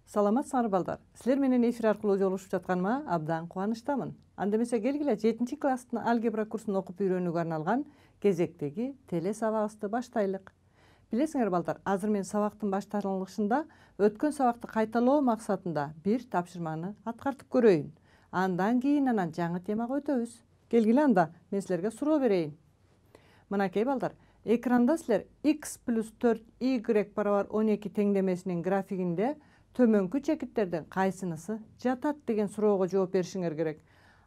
Саламатсыңар балдар. Силер менен эфир аркылуу жолугушуп жатканыма абдан кубанычтамын. Анда эмесе келгиле 7 класстын алгебра курсун окуп үйрөнүүгө арналган кезектеги теле сабагыбызды баштайлык. Билесиңер балдар, азыр мен сабактын башталышында өткөн сабакты кайталоо максатында бир тапшырманы аткартып көрөйүн. Андан кийин жаңы темага өтөбүз. Келгиле анда мен силерге суроо берейин. Мынакей балдар, экранда силер x плюс 4 y барабар 12 теңдемесинин графигинде төмөнкү чекиттерден кайсынысы жатат деген суроого жооп беришиңер керек.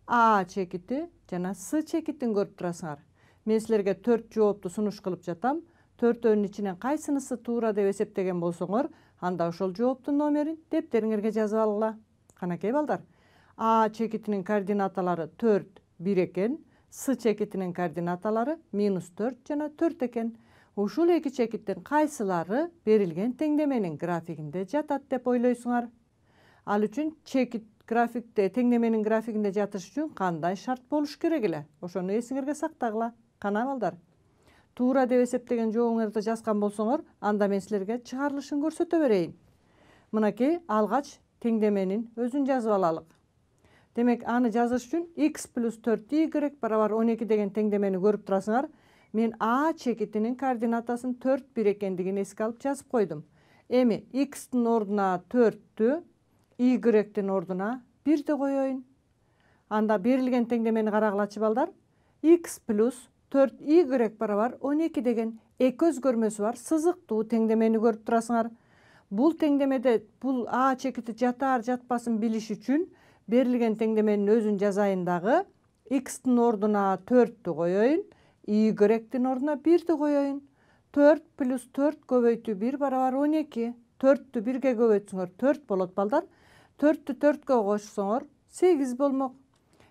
А чекити жана С чекитин көрүп турасыңар. Мен силерге 4 жоопту сунуш кылып жатам. 4-өнүн ичинен кайсынысы туура деп эсептеген болсоңор, анда ошол жооптун номерин дептериңерге жазып алгыла. Канакей балдар, А чекитинин координаталары 4, 1 экен, С чекитинин координаталары -4 жана 4 экен. Ушул эки чекиттин кайсылары берилген теңдеменин графигинде жатат деп ойлойсуңар? Ал үчүн чекит графикте, теңдеменин графигинде жатыш үчүн кандай шарт болуш керек эле? Ошону эсиңерге сактагыла. Кана балдар. Туура деп эсептеген жообуңарды жазган болсоңор, анда мен силерге чыгарылышын көрсөтө берейин. Мынакей алгач теңдеменин өзүн жазып алалык. Демек, аны жазыш үчүн x плюс 4y барабар 12 деген теңдемени көрүп турасыңар. Мен А чекитинин координатасын 4, 1 экендигин эске алып жазып койдум. Эми x-тин ордуна 4-тү, y-тин ордуна 1-ди коеюн. Анда берилген теңдемени карагылачы балдар. x плюс 4y барабар 12 деген эки өзгөрмөсү бар сызыктуу теңдемени көрүп турасыңар. Бул теңдемеде бул А чекити жатар жатпасын билиш үчүн берилген теңдеменин өзүн жазайын дагы. X-тин ордуна 4-тү коеюн, y-тин ордуна 1-ди коеюн. 4 плюс 4 көбөйтүү 1 барабар 12. 4-тү 1-ге көбөйтсөңөр 4 болот балдар. 4-тү 4-кө кошсоңор 8 болмок.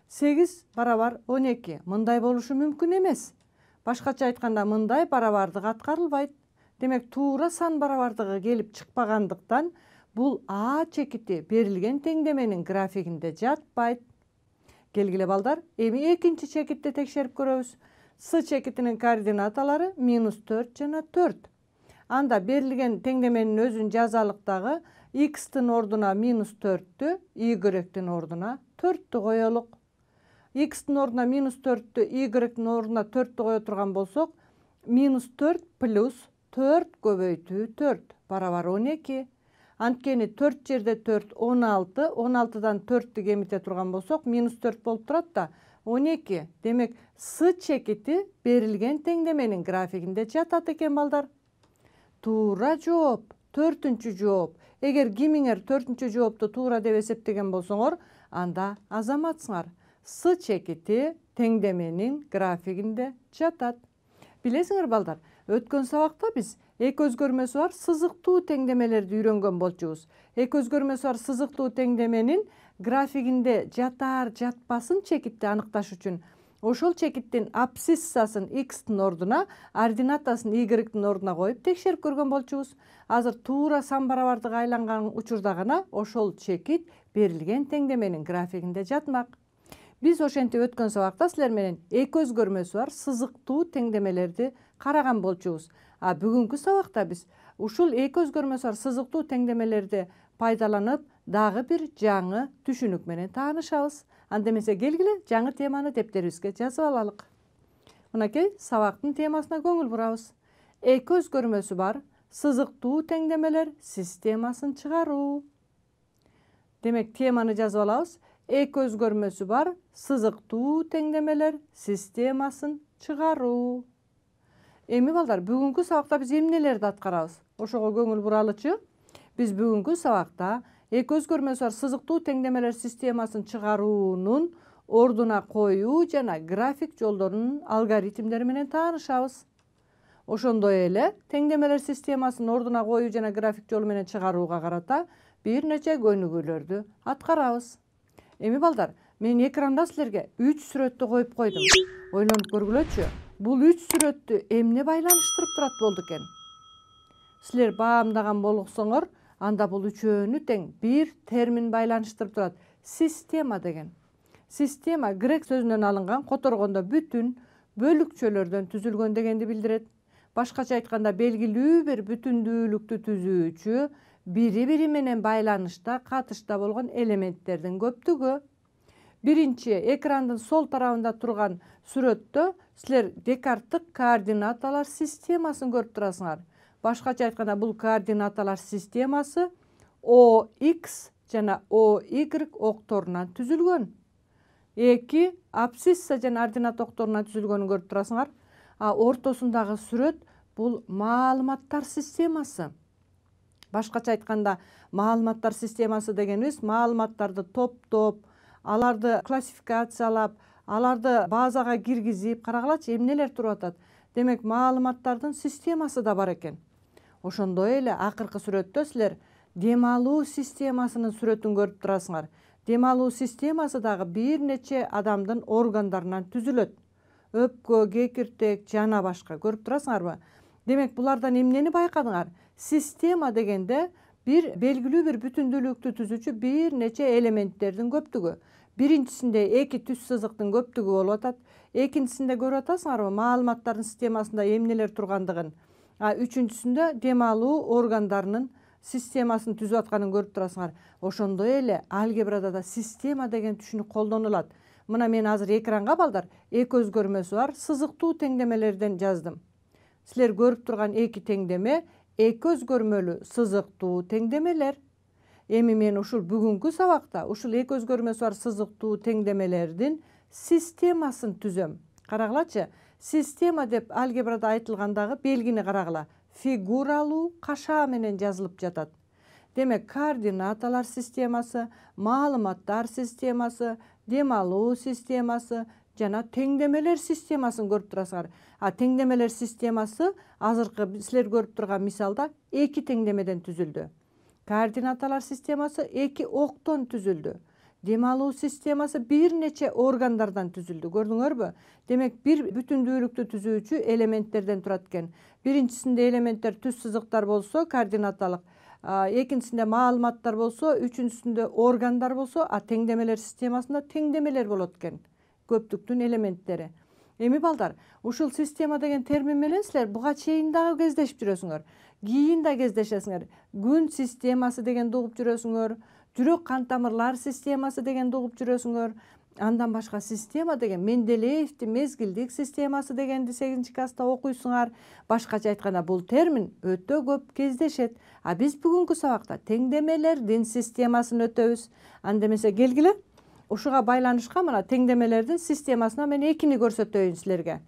8 барабар 12. Мындай болушу мүмкүн эмес. Башкача айтканда мындай барабардык аткарылбайт. Демек, туура сан барабардыгы келип чыкпагандыктан бул А чекити берилген теңдеменин графигинде жатпайт. Келгиле балдар, эми экинчи чекитти текшерип көрөбүз. С чекитинин координаталары -4 жана 4. Анда берилген теңдеменин өзүн жазалык дагы. X-тин ордуна -4-тү, y-тин ордуна 4-тү коелук. X-тин ордуна -4-тү, y-тин ордуна 4-тү кое турган болсок, -4 плюс 4 көбөйтүү 4 барабар 12. Анткени 4 жерде 4 16, 16дан 4-тү кемите турган болсок, -4 болуп турат да 12. Демек, С чекити берилген теңдеменин графигинде жатат экен балдар. Туура жооп, 4-үнчү жооп. Эгер кимиңер 4-үнчү жоопту туура деп эсептеген болсоңор, анда азаматсыңар. С чекити теңдеменин графигинде жатат. Билесиңер балдар, өткөн сабакта биз эки өзгөрмөсү бар сызыктуу теңдемелерди үйрөнгөн болчубуз. Эки өзгөрмөсү бар сызыктуу теңдеменин графигинде жатар жатпасын чекитти аныкташ үчүн ошол чекиттин абсциссасын x-тин ордуна, ординатасын y-тин ордуна коюп текшерип көргөн болчубуз. Азыр туура сан барабардыгы айланган учурда гана ошол чекит берилген теңдеменин графигинде жатмак. Биз ошентип өткөн сабакта силер менен эки өзгөрмөсү бар сызыктуу теңдемелерди караган болчубуз. А бүгүнкү сабакта биз ушул эки өзгөрмөсү бар сызыктуу теңдемелерди пайдаланып дагы бир жаңы түшүнүк менен таанышабыз. Анда эмесе келгиле жаңы теманы дептерибизге жазып алалык. Мынакей сабактын темасына көңүл бурабыз. Эки өзгөрмөсү бар сызыктуу теңдемелер системасын чыгаруу. Демек, теманы жазып алабыз. Эки өзгөрмөсү бар сызыктуу теңдемелер системасын чыгаруу. Эми балдар, бүгүнкү сабакта биз эмнелерди аткарабыз? Ошого көңүл буралычы. Биз бүгүнкү сабакта эки өзгөрмөсү бар сызыктуу теңдемелер системасын чыгаруунун ордуна коюу жана график жолдорунун алгоритмдери менен таанышабыз. Ошондой эле теңдемелер системасын ордуна коюу жана график жолу менен чыгарууга карата бир нече көнүгүүлөрдү аткарабыз. Эми балдар, мен экранда силерге 3 сүрөттү коюп койдум. Ойлонуп көргүлөчү. Бул 3 сүрөттү эмне байланыштырып турат болду экен? Силер баамдаган болсоңор, анда бул үчөөнү тең бир термин байланыштырып турат. Система деген. Система грек сөзүнөн алынган, которгондо бүтүн, бөлүкчөлөрдөн түзүлгөн дегенди билдирет. Башкача айтканда белгилүү бир бүтүндүүлүктү түзүүчү, бири бири менен байланышта, катышта болгон элементтердин көптүгү. Биринчи, экрандын сол тарабында турган сүрөттө силер Декарттык координаталар системасын көрүп турасыңар. Башкача айтканда, бул координаталар системасы OX жана OY окторунан түзүлгөн. Эки абсцисса жана ординат окторунан түзүлгөнүн көрүп турасыңар. Ортосундагы сүрөт бул маалыматтар системасы. Башкача айтканда, маалыматтар системасы дегенибиз маалыматтарды топтоп, аларды классификациялап, аларды базага киргизип, карагылачы эмнелер туруп атат. Демек, маалыматтардын системасы да бар экен. Ошондой эле акыркы сүрөттө силер дем алуу системасынын сүрөтүн көрүп турасыңар. Дем алуу системасы дагы бир нече адамдын органдарынан түзүлөт. Өпкө, кекиртек жана башка. Көрүп турасыңарбы? Демек, булардан эмнени байкадыңар? Система дегенде бир белгилүү бир бүтүндүүлүктү түзүүчү бир нече элементтердин көптүгү. Биринчисинде эки түз сызыктын көптүгү болуп атат. Экинчисинде көрүп атасыңарбы маалыматтардын системасында эмнелер тургандыгын. Үчүнчүсүндө дем алуу органдарынын системасын түзүп атканын көрүп турасыңар. Ошондой эле алгебрада да система деген түшүнүк колдонулат. Мына мен азыр экранга балдар эки өзгөрмөсү бар сызыктуу теңдемелерден жаздым. Силер көрүп турган эки теңдеме эки өзгөрмөлүү сызыктуу теңдемелер. Эми мен ушул бүгүнкү сабакта ушул эки өзгөрмөсү бар сызыктуу теңдемелердин системасын түзөм. Карагылачы, система деп алгебрада айтылгандагы белгини карагыла. Фигуралуу кашаа менен жазылып жатат. Демек, координаталар системасы, маалыматтар системасы, дем алуу системасы жана теңдемелер системасын көрүп турасыңар. Теңдемелер системасы азыркы силер көрүп турган мисалда эки теңдемеден түзүлдү. Координаталар системасы эки октон түзүлдү. Дем алуу системасы бир нече органдардан түзүлдү. Көрдүңөрбү? Демек, бир бүтүндүүлүктү түзүүчү элементтерден турат экен. Биринчисинде элементтер түз сызыктар болсо, координаталык. Экинчисинде маалыматтар болсо, үчүнчүсүндө органдар болсо, теңдемелер системасында теңдемелер болот экен. Көптүктүн элементтери. Эми балдар, ушул система деген термин менен силер буга чейин дагы кездешип жүрөсүңөр. Кийин да кездешесиңер. Күн системасы деген угуп жүрөсүңөр. Жүрөк кан тамырлар системасы деген угуп жүрөсүңөр. Андан башка система деген Менделеевдин мезгилдик системасы дегенди 8 класста окуйсуңар. Башкача айтканда, бул термин өтө көп кездешет. Биз бүгүнкү сабакта теңдемелердин системасын өтөбүз. Андемесе келгиле. Ушуга байланышкан мына теңдемелердин системасына мен экини көрсөтөйүн силерге.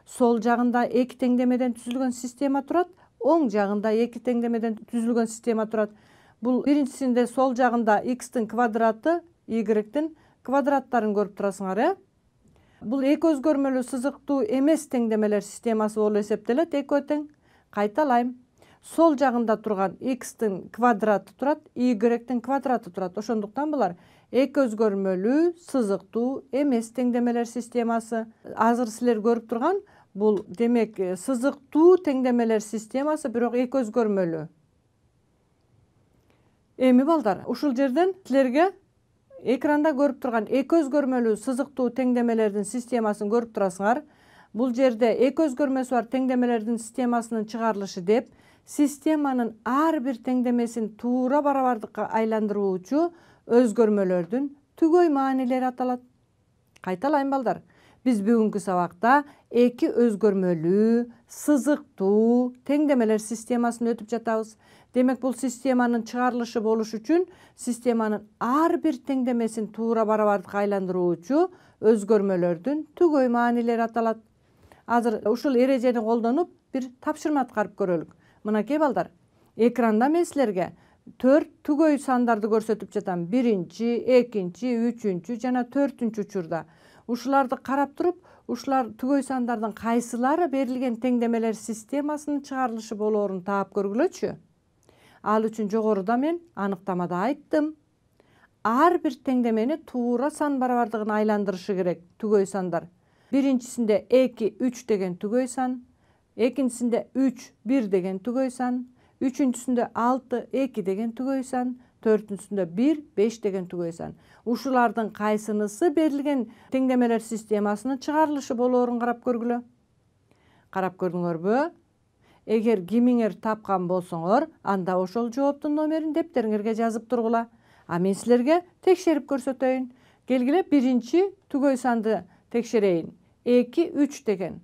Сол жагында эки теңдемеден түзүлгөн система турат, оң жагында эки теңдемеден түзүлгөн система турат. Бул биринчисинде сол жагында x-тин квадраты, y-тин квадраттарын көрүп турасыңар, Бул эки өзгөрмөлүү сызыктуу эмес теңдемелер системасы болуп эсептелет. Экөө тең. Кайталайм. Сол жагында турган x-тин квадраты турат, y-тин квадраты турат. Ошондуктан булар эки өзгөрмөлүү сызыктуу эмес теңдемелер системасы. Азыр силер көрүп турган бул демек сызыктуу теңдемелер системасы, бирок эки өзгөрмөлүү. Эми балдар, ушул жерден силерге экранда көрүп турган эки өзгөрмөлүү сызыктуу теңдемелердин системасын көрүп турасыңар. Бул жерде эки өзгөрмөсү бар теңдемелердин системасынын чыгарылышы деп системанын ар бир теңдемесин туура барабардыкка айландыруучу өзгөрмөлөрдүн түгөй маанилери аталат. Кайталайм балдар. Биз бүгүнкү сабакта эки өзгөрмөлүү сызыктуу теңдемелер системасын өтүп жатабыз. Демек, бул системанын чыгарылышы болуш үчүн системанын ар бир теңдемесин туура барабардыкка айландыруучу өзгөрмөлөрдүн түгөй маанилери аталат. Азыр ушул эрежени колдонуп бир тапшырма аткарып көрөлүк. Мынакей балдар, экранда мен силерге 4 түгөй сандарды көрсөтүп жатам. Биринчи, экинчи, үчүнчү жана 4-үнчү учурда. Ушуларды карап туруп, ушулар түгөй сандардын кайсылары берилген теңдемелер системасынын чыгарылышы болоорун таап көргүлөчү. Ал үчүн жогоруда мен аныктамада айттым. Ар бир теңдемени туура сан барабардыгына айландырышы керек түгөй сандар. Биринчисинде 2, 3 деген түгөй сан, экинчисинде 3, 1 деген түгөй сан, үчүнчүсүндө 6, 2 деген түгөй сан, төртүнчүсүндө 1, 5 деген түгөй сан. Ушулардын кайсынысы берилген теңдемелер системасынын чыгарылышы болоорун карап көргүлө. Карап көрдүңөрбү? Эгер кимиңер тапкан болсоңор, анда ошол жооптун номерин дептериңерге жазып тургула. А мен силерге текшерип көрсөтөйүн. Келгиле биринчи түгөй санды текшерейин. 2, 3 деген.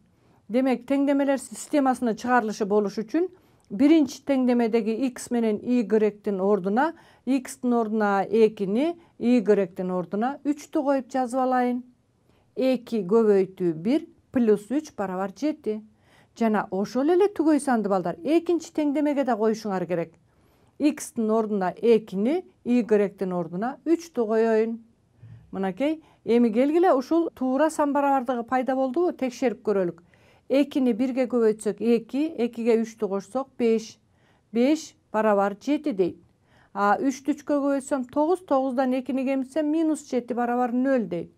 Демек, теңдемелер системасынын чыгарылышы болуш үчүн биринчи теңдемедеги x менен y-тин ордуна x-тин ордуна 2-ни, y-тин ордуна 3-тү коюп жазып алайын. 2 көбөйтүү 1 плюс 3 барабар 7. Жана ошол эле түгөй санды балдар экинчи теңдемеге да коюшуңар керек. X-тин ордуна 2-ни, y-тин ордуна 3-тү коёюн. Мынакей, эми келгиле ушул туура сан барабардыгы пайда болдубу? Текшерип көрөлүк. 2-ни 1-ге көбөйтсөк 2, 2-ге 3-тү кошсок 5. 5 барабар 7 дейт. А 3-тү 3-кө көбөйтсөм 9, 9-дан 2-ни кемитсем минус 7 барабар 0 дейт.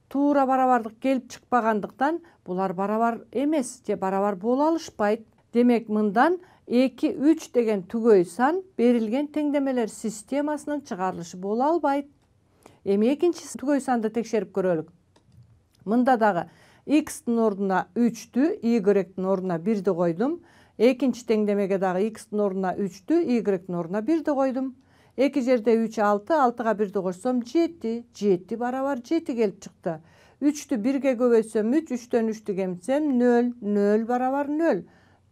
Туура барабардык келип чыкпагандыктан булар барабар эмес же барабар боло алышпайт. Демек, мындан 2, 3 деген түгөй сан берилген теңдемелер системасынын чыгарылышы боло албайт. Эми экинчи түгөй санды текшерип көрөлүк. Мында дагы x-тин ордуна 3-тү, y-тин ордуна 1-ди койдум. Экинчи теңдемеге дагы x-тин ордуна 3-тү, y-тин ордуна 1-ди койдум. Эки жерде 3 6, 6-га 1-ди кошсом 7, 7 барабар 7 келип чыкты. 3-тү 1-ге көбөйтсөм 3, 3-төн 3-тү кемитсем 0, 0 барабар 0.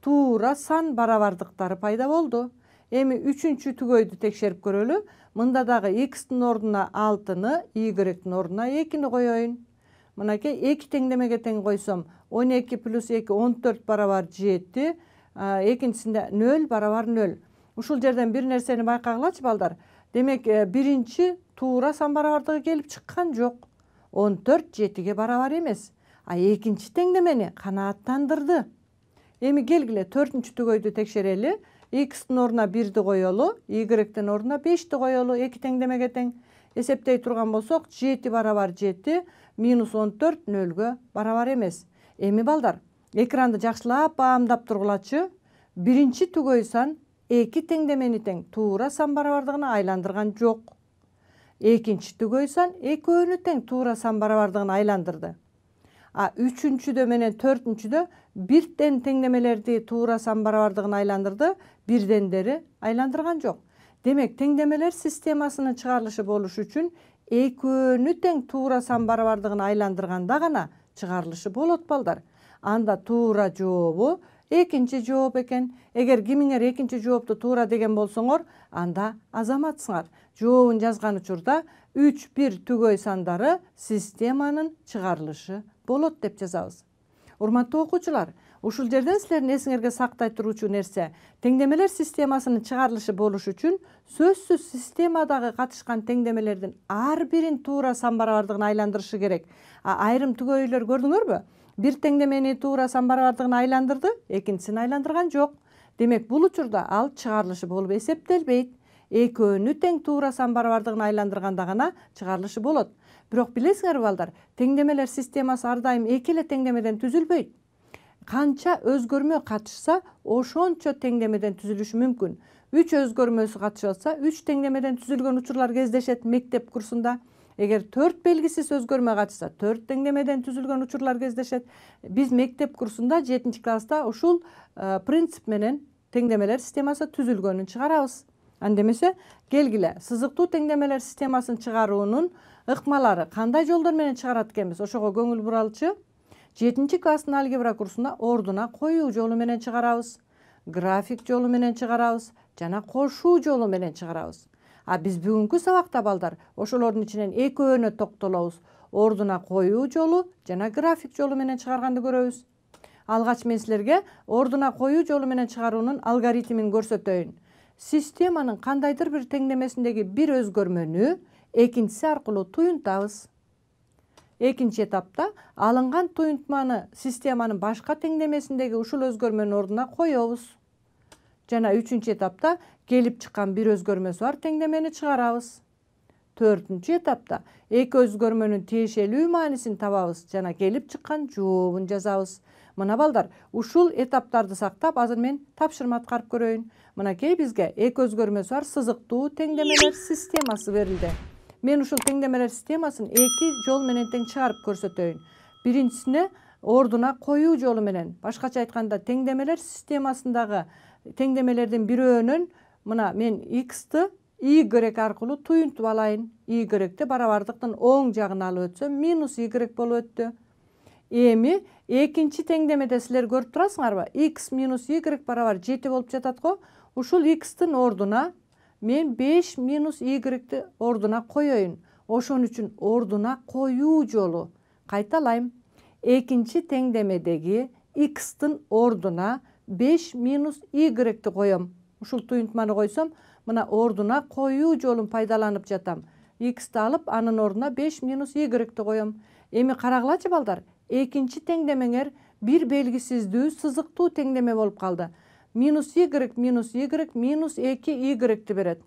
Туура сан барабардыктары пайда болду. Эми үчүнчү түгөйдү текшерип көрөлү. Мында дагы x-тин ордуна 6-ны, y-тин ордуна 2-ни коёюн. Мынакей 2 теңдемеге тең койсом 12 плюс 2 14 барабар 7, экинчисинде 0 барабар 0. Ушул жерден бир нерсени байкагылачы балдар. Демек, биринчи туура сан барабардыгы келип чыккан жок. 14 7-ге барабар эмес. А экинчи теңдемени канааттандырды. Эми келгиле 4-үнчү түгөйдү текшерели. X-тин ордуна 1-ди коелу, y-тин ордуна 5-ти коелу, 2 теңдемеге тең. Эсептей турган болсок 7 барабар 7 минус 14 0-гө барабар эмес. Эми балдар, экранды жакшылап баамдап тургулачы. Биринчи түгөй сан 2 теңдемени тең туура сан барабардыгына айландырган жок. Экинчи түгөй сан экөөнү тең туура сан барабардыгына айландырды. А үчүнчүдө менен төртүнчүдө бирден теңдемелерди туура сан барабардыгына айландырды, бирдендери айландырган жок. Демек, теңдемелер системасынын чыгарылышы болуш үчүн экөөнү тең туура сан барабардыгына айландырганда гана чыгарылышы болот балдар. Анда туура жообу экинчи жооп экен. Эгер кимиңер экинчи жоопту туура деген болсоңор, анда азаматсыңар. Жообун жазган учурда 3-1 түгөй сандары системанын чыгарылышы болот деп жазабыз. Урматтуу окуучулар, ушул жерден силердин эсиңерге сактай туруучу нерсе, теңдемелер системасынын чыгарылышы болуш үчүн сөзсүз системадагы катышкан теңдемелердин ар бирин туура сан барабардыгына айландырышы керек. Айрым түгөйлөр көрдүңөрбү? Бир теңдемени туура сан барабардыгына айландырды, экинчисин айландырган жок. Демек, бул учурда ал чыгарылышы болуп эсептелбейт. Экөөнү тең туура сан барабардыгына айландырганда гана чыгарылышы болот. Бирок билесиңерби балдар, теңдемелер системасы ар дайым эки эле теңдемеден түзүлбөйт. Канча өзгөрмө катышса, ошончо теңдемеден түзүлүшү мүмкүн. 3 өзгөрмөсү катышып атса, 3 теңдемеден түзүлгөн учурлар кездешет мектеп курсунда. Эгер 4 белгисиз өзгөрмө катышса, 4 теңдемеден түзүлгөн учурлар кездешет. Биз мектеп курсунда 7-класста ушул принцип менен теңдемелер системасы түзүлгөнүн чыгарабыз. Андемесе, келгиле, сызыктуу теңдемелер системасын чыгаруунун ыкмалары кандай жолдор менен чыгарат экенбиз, ошого көңүл буралычы. 7-класстын алгебра курсуна ордуна коюу жолу менен чыгарабыз, график жолу менен чыгарабыз жана кошуу жолу менен чыгарабыз. А биз бүгүнкү сабакта балдар ошолордун ичинен экөөнө токтолобуз. Ордуна коюу жолу жана график жолу менен чыгарганды көрөбүз. Алгач мен силерге ордуна коюу жолу менен чыгаруунун алгоритмин көрсөтөйүн. Системанын кандайдыр бир теңдемесиндеги бир өзгөрмөнү экинчиси аркылуу туюнтабыз. Экинчи этапта алынган туюнтманы системанын башка теңдемесиндеги ушул өзгөрмөнүн ордуна коебуз. Жана үчүнчү этапта келип чыккан бир өзгөрмөсү бар теңдемени чыгарабыз. Төртүнчү этапта эки өзгөрмөнүн тиешелүү маанисин табабыз жана келип чыккан жообун жазабыз. Мына балдар, ушул этаптарды сактап, азыр мен тапшырма аткарып көрөйүн. Мынакей бизге эки өзгөрмөсү бар сызыктуу теңдемелер системасы берилди. Мен ушул теңдемелер системасын эки жол менен тең чыгарып көрсөтөйүн. Биринчисине ордуна коюу жолу менен, башкача айтканда теңдемелер системасындагы теңдемелердин бирөөнөн мына мен x'ты y аркылуу туюнтуп алайын. Y барабардыктын оң жагына алып өтсөм минус y болуп өттү. Эми экинчи теңдемеде силер көрүп турасыңарбы? X минус y барабар 7 болуп жатат го. Ушул x'тин ордуна мен 5 минус y ордуна коёюн. Ошон үчүн ордуна коюу жолу. Кайталайм. Экинчи теңдемедеги x'тин ордуна 5 минус y коем. Ушул туюнтманы койсом, мына ордуна коюу жолун пайдаланып жатам. X'ти алып, анын ордуна 5 минус y коем. Эми карагылачы балдар, экинчи теңдемеңер бир белгисиздүү сызыктуу теңдеме болуп калды. Минус y минус 2y берет.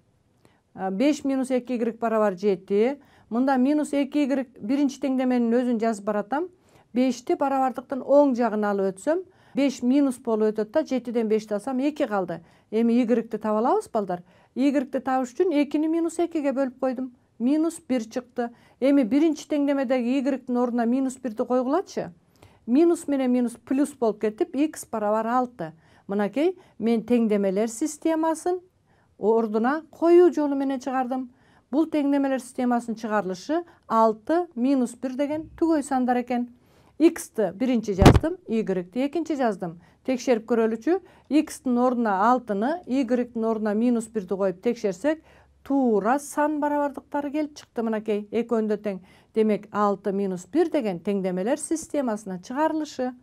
5 минус 2y барабар 7. Мында минус 2y биринчи теңдеменин өзүн жазып баратам. 5ти барабардыктын оң жагына алып өтсөм, 5 минус болуп өтөт да 7ден 5ти алсам 2 калды. Эми y таба алабыз балдар. Y табыш үчүн 2-ни минус 2ге бөлүп койдум. Минус 1 чыкты. Эми биринчи теңдемедеги y ордуна минус 1ди койгулачы. Минус менен минус плюс болуп кетип, x барабар 6. Мынакей мен теңдемелер системасын ордуна коюу жолу менен чыгардым. Бул теңдемелер системасынын чыгарылышы 6 минус 1 деген түгөй сандар экен. X'ти биринчи жаздым, Y экинчи жаздым. Текшерип көрөлүчү, X'тин ордуна 6-ны, Y-тин ордуна минус 1ди коюп текшерсек, туура сан барабардыктары келип чыкты мынакей. Экөөндө тең. Демек 6 минус 1 деген теңдемелер системасына чыгарылышы.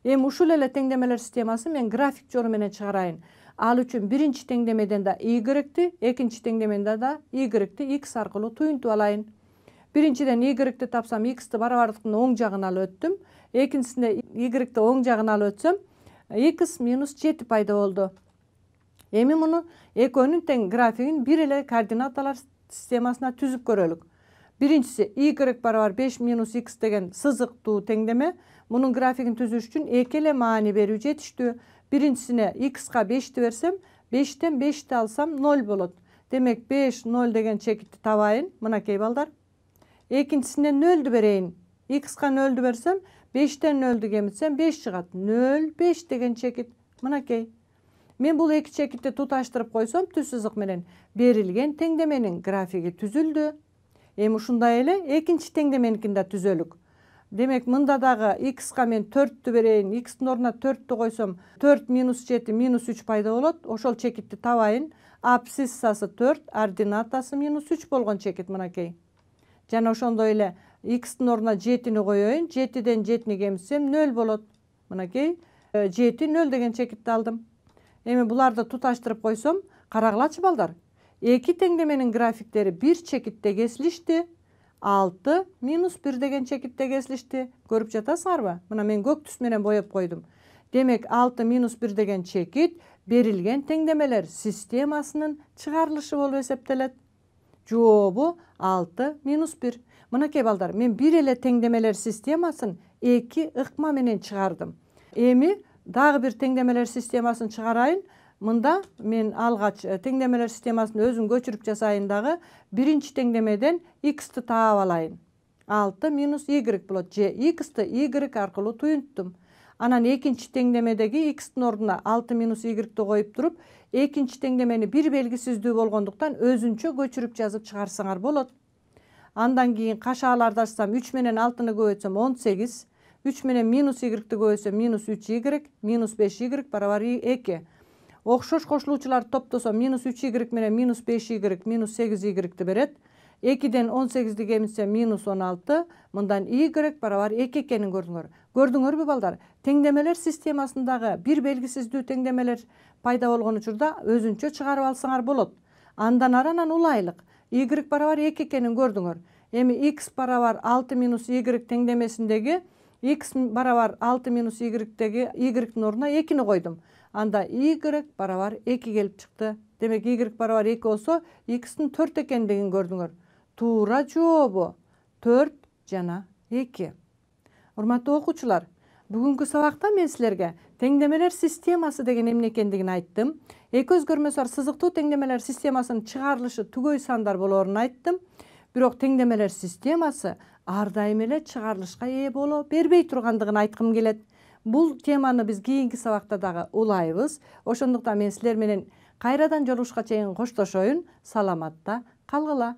Эми ушул эле теңдемелер системасын мен график жолу менен чыгарайын. Ал үчүн биринчи теңдемеден да Y-ти, экинчи теңдемеден да Y-ти X аркылуу туюнтуп алайын. Биринчиден Y-ти тапсам, X'ти барабардыктын оң жагына алып өттүм. Экинчисинде Y-ти оң жагына алып өтсөм, X минус 7 пайда болду. Эми муну экөөнүн тең графигин бир эле координаталар системасына түзүп көрөлүк. Биринчиси Y барабар 5 минус X деген сызыктуу теңдеме. Мунун графигин түзүш үчүн эки эле маани берүү жетиштүү. Биринчисине X'ка 5ти берсем, 5тен 5ти алсам 0 болот. Демек 5, 0 деген чекитти табайын. Мынакей балдар. Экинчисине 0ду берейин. X'ка 0ду берсем, 5тен 0ду кемитсем 5 чыгат. 0, 5 деген чекит. Мынакей. Мен бул эки чекитти туташтырып койсом, түз сызык менен берилген теңдеменин графиги түзүлдү. Эми ушундай эле экинчи теңдеменикин да түзөлүк. Демек мында дагы X'ка мен 4тү берейин. X'тин ордуна 4тү койсом, 4 минус 7 минус 3 пайда болот. Ошол чекитти табайын. Абсциссасы 4, ординатасы минус 3 болгон чекит мынакей. Жана ошондой эле X'тин ордуна 7-ни коёюн. 7ден 7-ни кемитсем 0 болот. Мынакей 7, 0 деген чекитти алдым. Эми буларды туташтырып койсом, карагылачы балдар. Эки теңдеменин графиктери бир чекитте кесилишти. 6 минус 1 деген чекитте кесилишти. Көрүп жатасыңарбы? Мына мен көк түс менен боеп койдум. Демек 6 минус 1 деген чекит берилген теңдемелер системасынын чыгарылышы болуп эсептелет. Жообу 6 минус 1. Мынакей балдар, мен бир эле теңдемелер системасын эки ыкма менен чыгардым. Эми дагы бир теңдемелер системасын чыгарайын. Мында мен алгач теңдемелер системасын өзүн көчүрүп жасайын дагы. Биринчи теңдемеден X'ти таап алайын. 6 минус Y болот. Же X'ти Y аркылуу туюнттум. Анан экинчи теңдемедеги X'тин ордуна 6 минус Y коюп туруп, экинчи теңдемени бир белгисиздүү болгондуктан өзүнчө көчүрүп жазып чыгарсаңар болот. Андан кийин кашааларды ачсам, 3 менен 6-ны көбөйтсөм 18. 3 менен минус Y-ти көбөйтсөм минус 3Y, минус 5Y барабар 2. Окшош кошулуучуларды топтосом минус 3Y менен минус 5Y минус 8Y берет. 2ден 18-ди кемитсем минус 16. Мындан Y барабар 2 экенин көрдүңөр. Көрдүңөрбү балдар? Теңдемелер системасындагы бир белгисиздүү теңдемелер пайда болгон учурда өзүнчө чыгарып алсаңар болот. Андан аранан улайлык. Y барабар 2 экенин көрдүңөр. Эми X барабар 6 минус Y теңдемесиндеги X барабар 6 минус Y-теги Y-тин ордуна 2-ни койдум. Анда Y барабар 2 келип чыкты. Демек Y барабар 2 болсо, X'тин 4 экендигин көрдүңөр. Туура жообу 4 жана 2. Урматтуу окуучулар, бүгүнкү сабакта мен силерге теңдемелер системасы деген эмне экендигин айттым. Эки өзгөрмөсү бар сызыктуу теңдемелер системасынын чыгарылышы түгөй сандар болоорун айттым. бирок теңдемелер системасы ар дайым эле чыгарылышка ээ боло бербей тургандыгын айткым келет. Бул теманы биз кийинки сабакта дагы улайбыз. Ошондуктан мен силер менен кайрадан жолугушка чейин коштошоюн. Саламатта калгыла.